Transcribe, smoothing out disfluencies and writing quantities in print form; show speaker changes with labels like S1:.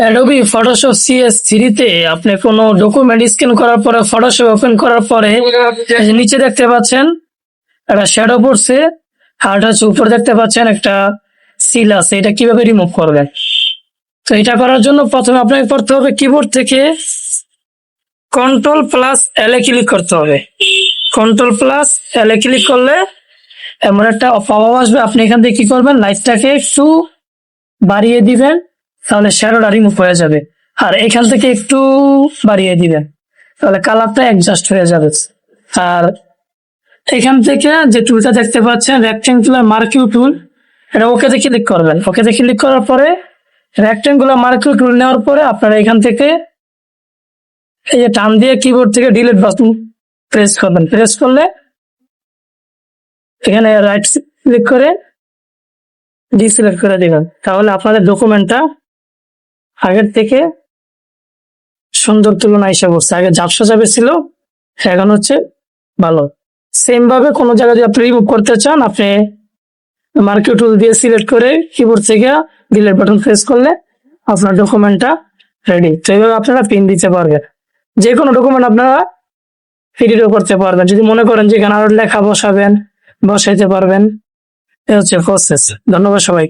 S1: Adobe Photoshop CS3 তে আপনি কোনো ডকুমেন্ট স্ক্যান করার পরে ফটোশপ ওপেন করার পরে এই যে নিচে দেখতে পাচ্ছেন একটা শ্যাডো পড়ছে, আর হচ্ছে উপরে দেখতে পাচ্ছেন একটা সিল আছে। এটা কিভাবে রিমুভ করবেন? তো এটা করার জন্য প্রথমে আপনাকে করতে হবে কিবোর্ড থেকে Ctrl+L ক্লিক করতে হবে। Ctrl+L ক্লিক করলে এমন একটা পপআপ আসবে। আপনি এখান থেকে কি করবেন, লাইটটাকে একটু বাড়িয়ে দিবেন, তাহলে শ্যাডোটা রিমুভ হয়ে যাবে। আর এখান থেকে একটু বাড়িয়ে দিবেন, তাহলে কালারটা অ্যাডজাস্ট হয়ে যাবে। আর এখান থেকে যে টুলটা দেখতে পাচ্ছেন রেক্টেঙ্গুলার মার্কিং টুল, এটা ওকেতে ক্লিক করবেন। ওকেতে ক্লিক করার পরে রেক্টেঙ্গুলার মার্কিং টুল নেওয়ার পরে আপনারা এখান থেকে এই যে টান দিয়ে কিবোর্ড থেকে ডিলিট বাটন প্রেস করবেন। প্রেস করলে এখানে রাইট ক্লিক করে ডিসিলেক্ট করে দিবেন, তাহলে আপনাদের ডকুমেন্টটা আগের থেকে সুন্দর তুলনা এসে পড়ছে। আগে ঝাপসা ঝাপে ছিল, এখন হচ্ছে ভালো। সেম ভাবে কোনো জায়গায় যদি আপনি রিমুভ করতে চান, আপনি মার্কিং টুল দিয়ে সিলেক্ট করে কিবোর্ড থেকে ডিলিট বাটন প্রেস করলে আপনার ডকুমেন্টটা রেডি। তো এইভাবে আপনারা পিন দিতে পারবেন, যে কোনো ডকুমেন্ট আপনারা এডিটও করতে পারবেন। যদি মনে করেন যে এখানে আরো লেখা বসাবেন, বসাইতে পারবেন। এ হচ্ছে প্রসেস। ধন্যবাদ সবাই।